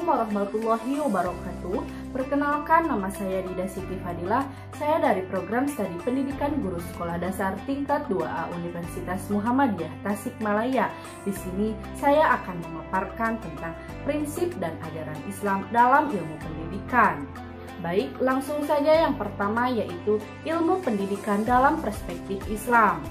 warahmatullahi wabarakatuh. Perkenalkan, nama saya Dida Siti Fadilah. Saya dari program studi pendidikan guru sekolah dasar tingkat 2A Universitas Muhammadiyah Tasikmalaya. Di sini saya akan memaparkan tentang prinsip dan ajaran Islam dalam ilmu pendidikan. Baik, langsung saja yang pertama yaitu ilmu pendidikan dalam perspektif Islam.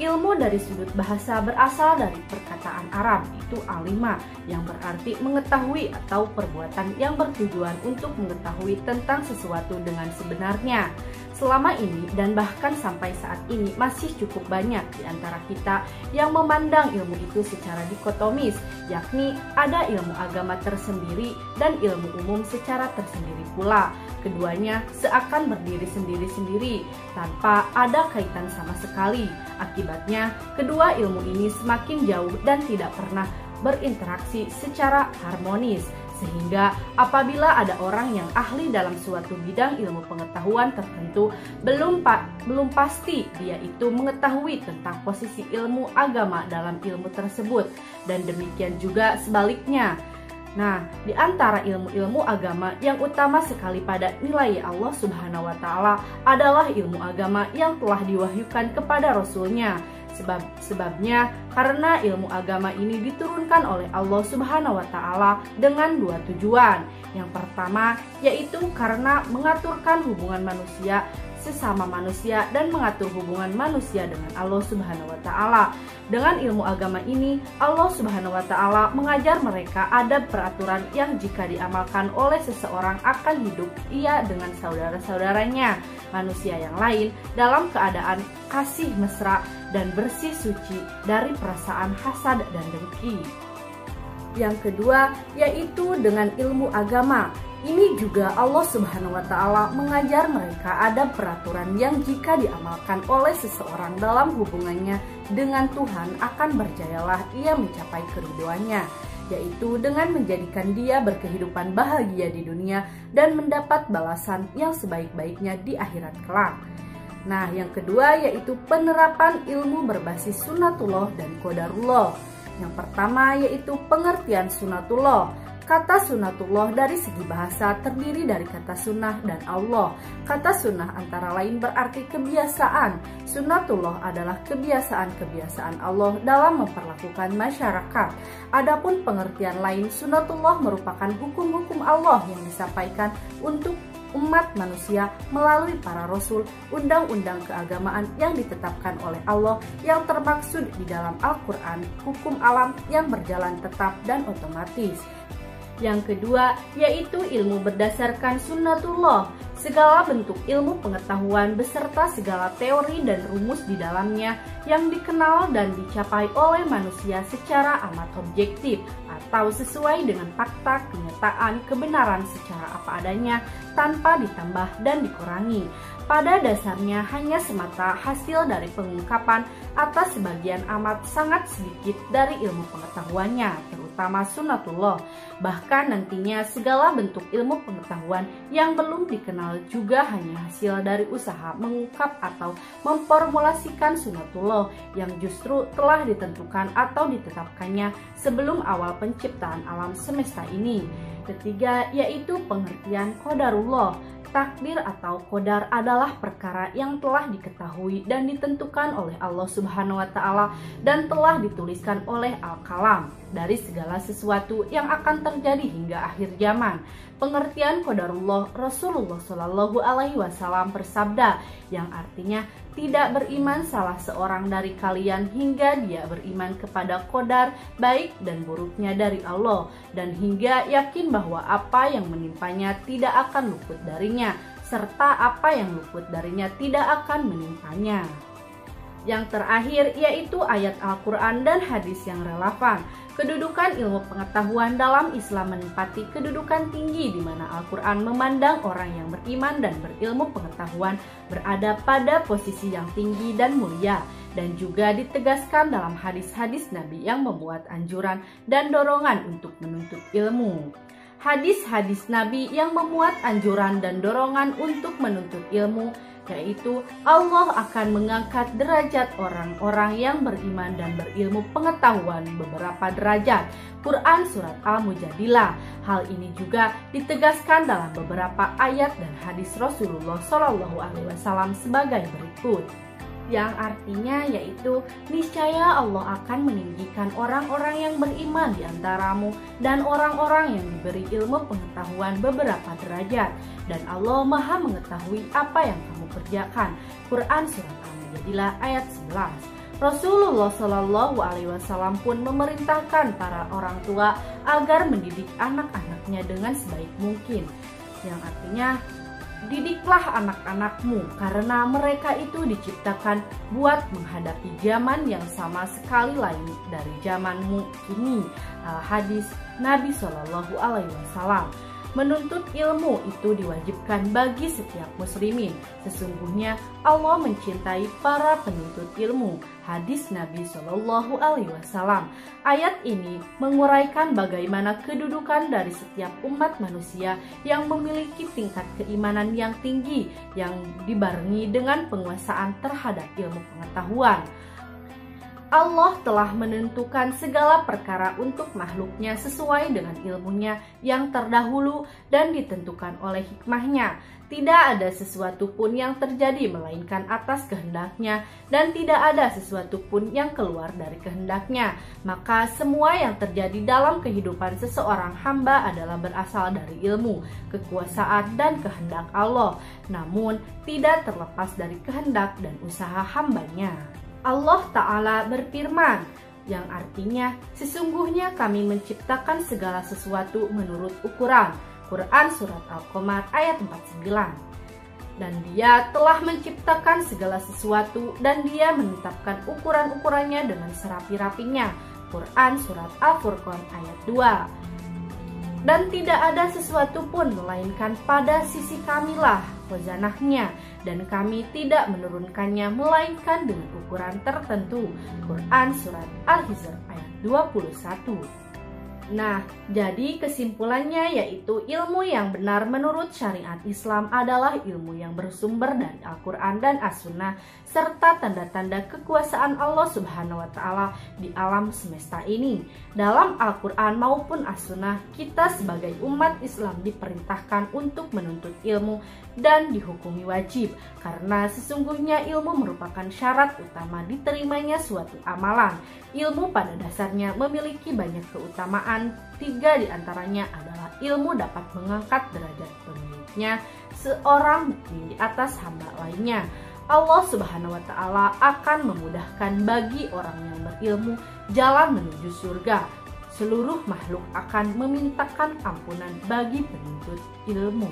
Ilmu dari sudut bahasa berasal dari perkataan Arab, itu alima, yang berarti mengetahui atau perbuatan yang bertujuan untuk mengetahui tentang sesuatu dengan sebenarnya. Selama ini dan bahkan sampai saat ini masih cukup banyak di antara kita yang memandang ilmu itu secara dikotomis, yakni ada ilmu agama tersendiri dan ilmu umum secara tersendiri pula. Keduanya seakan berdiri sendiri-sendiri tanpa ada kaitan sama sekali. Akibatnya, kedua ilmu ini semakin jauh dan tidak pernah berinteraksi secara harmonis. Sehingga apabila ada orang yang ahli dalam suatu bidang ilmu pengetahuan tertentu, belum pasti dia itu mengetahui tentang posisi ilmu agama dalam ilmu tersebut. Dan demikian juga sebaliknya. Nah, di antara ilmu-ilmu agama yang utama sekali pada nilai Allah Subhanahu wa Ta'ala adalah ilmu agama yang telah diwahyukan kepada Rasul-Nya. Sebabnya karena ilmu agama ini diturunkan oleh Allah Subhanahu wa Ta'ala dengan dua tujuan. Yang pertama yaitu karena mengaturkan hubungan manusia sesama manusia dan mengatur hubungan manusia dengan Allah Subhanahu wa Ta'ala. Dengan ilmu agama ini, Allah Subhanahu wa Ta'ala mengajar mereka adab peraturan yang jika diamalkan oleh seseorang akan hidup ia dengan saudara-saudaranya, manusia yang lain, dalam keadaan kasih mesra dan bersih suci dari perasaan hasad dan dengki. Yang kedua yaitu dengan ilmu agama. Ini juga Allah Subhanahu wa Ta'ala mengajar mereka ada peraturan yang jika diamalkan oleh seseorang dalam hubungannya dengan Tuhan akan berjayalah ia mencapai keridhoannya, yaitu dengan menjadikan dia berkehidupan bahagia di dunia dan mendapat balasan yang sebaik-baiknya di akhirat kelak. Nah, yang kedua yaitu penerapan ilmu berbasis sunatullah dan qadarullah. Yang pertama yaitu pengertian sunatullah. Kata sunatullah dari segi bahasa terdiri dari kata sunnah dan Allah. Kata sunnah antara lain berarti kebiasaan. Sunatullah adalah kebiasaan-kebiasaan Allah dalam memperlakukan masyarakat. Adapun pengertian lain, sunatullah merupakan hukum-hukum Allah yang disampaikan untuk umat manusia melalui para rasul, undang-undang keagamaan yang ditetapkan oleh Allah yang termaksud di dalam Al-Quran, hukum alam yang berjalan tetap dan otomatis. Yang kedua yaitu ilmu berdasarkan sunnatullah, segala bentuk ilmu pengetahuan beserta segala teori dan rumus di dalamnya yang dikenal dan dicapai oleh manusia secara amat objektif atau sesuai dengan fakta, kenyataan, kebenaran secara apa adanya tanpa ditambah dan dikurangi. Pada dasarnya hanya semata hasil dari pengungkapan atas sebagian amat sangat sedikit dari ilmu pengetahuannya, terutama sunnatullah. Bahkan nantinya segala bentuk ilmu pengetahuan yang belum dikenal juga hanya hasil dari usaha mengungkap atau memformulasikan sunnatullah yang justru telah ditentukan atau ditetapkannya sebelum awal penciptaan alam semesta ini. Ketiga yaitu pengertian qadarullah. Takdir atau qadar adalah perkara yang telah diketahui dan ditentukan oleh Allah Subhanahu wa Ta'ala dan telah dituliskan oleh Al-Qalam dari segala sesuatu yang akan terjadi hingga akhir zaman. Pengertian qadarullah, Rasulullah Shallallahu alaihi wasallam bersabda, yang artinya tidak beriman salah seorang dari kalian hingga dia beriman kepada qadar baik dan buruknya dari Allah dan hingga yakin bahwa apa yang menimpanya tidak akan luput darinya serta apa yang luput darinya tidak akan menimpanya. Yang terakhir yaitu ayat Al-Quran dan hadis yang relevan. Kedudukan ilmu pengetahuan dalam Islam menempati kedudukan tinggi di mana Al-Quran memandang orang yang beriman dan berilmu pengetahuan berada pada posisi yang tinggi dan mulia, dan juga ditegaskan dalam hadis-hadis Nabi yang membuat anjuran dan dorongan untuk menuntut ilmu. Hadis-hadis Nabi yang memuat anjuran dan dorongan untuk menuntut ilmu yaitu Allah akan mengangkat derajat orang-orang yang beriman dan berilmu pengetahuan beberapa derajat. Quran Surat Al-Mujadilah. Hal ini juga ditegaskan dalam beberapa ayat dan hadis Rasulullah SAW sebagai berikut. Yang artinya yaitu niscaya Allah akan meninggikan orang-orang yang beriman di antaramu dan orang-orang yang diberi ilmu pengetahuan beberapa derajat, dan Allah Maha mengetahui apa yang kamu kerjakan. Quran Surat Al-Mujadilah ayat 11. Rasulullah SAW pun memerintahkan para orang tua agar mendidik anak-anaknya dengan sebaik mungkin, yang artinya didiklah anak-anakmu karena mereka itu diciptakan buat menghadapi zaman yang sama sekali lain dari zamanmu kini. Hadis Nabi SAW. Menuntut ilmu itu diwajibkan bagi setiap muslimin. Sesungguhnya Allah mencintai para penuntut ilmu. Hadis Nabi SAW. Ayat ini menguraikan bagaimana kedudukan dari setiap umat manusia yang memiliki tingkat keimanan yang tinggi yang dibarengi dengan penguasaan terhadap ilmu pengetahuan. Allah telah menentukan segala perkara untuk makhluknya sesuai dengan ilmunya yang terdahulu dan ditentukan oleh hikmahnya. Tidak ada sesuatu pun yang terjadi melainkan atas kehendaknya, dan tidak ada sesuatu pun yang keluar dari kehendaknya. Maka semua yang terjadi dalam kehidupan seseorang hamba adalah berasal dari ilmu, kekuasaan, dan kehendak Allah, namun tidak terlepas dari kehendak dan usaha hambanya. Allah Ta'ala berfirman, yang artinya sesungguhnya kami menciptakan segala sesuatu menurut ukuran. Quran Surat Al-Qamar ayat 49. Dan Dia telah menciptakan segala sesuatu dan Dia menetapkan ukuran-ukurannya dengan serapi-rapinya. Quran Surat Al-Furqan ayat 2. Dan tidak ada sesuatu pun melainkan pada sisi kamilah wazanahnya, dan kami tidak menurunkannya melainkan dengan ukuran tertentu. Quran Surat Al-Hijr ayat 21. Nah, jadi kesimpulannya yaitu ilmu yang benar menurut syariat Islam adalah ilmu yang bersumber dari Al-Quran dan As-Sunnah serta tanda-tanda kekuasaan Allah Subhanahu wa Ta'ala di alam semesta ini. Dalam Al-Quran maupun As-Sunnah, kita sebagai umat Islam diperintahkan untuk menuntut ilmu dan dihukumi wajib, karena sesungguhnya ilmu merupakan syarat utama diterimanya suatu amalan. Ilmu pada dasarnya memiliki banyak keutamaan. 3 diantaranya adalah ilmu dapat mengangkat derajat pemiliknya seorang mukmin di atas hamba lainnya. Allah Subhanahu wa Ta'ala akan memudahkan bagi orang yang berilmu jalan menuju surga. Seluruh makhluk akan memintakan ampunan bagi penuntut ilmu.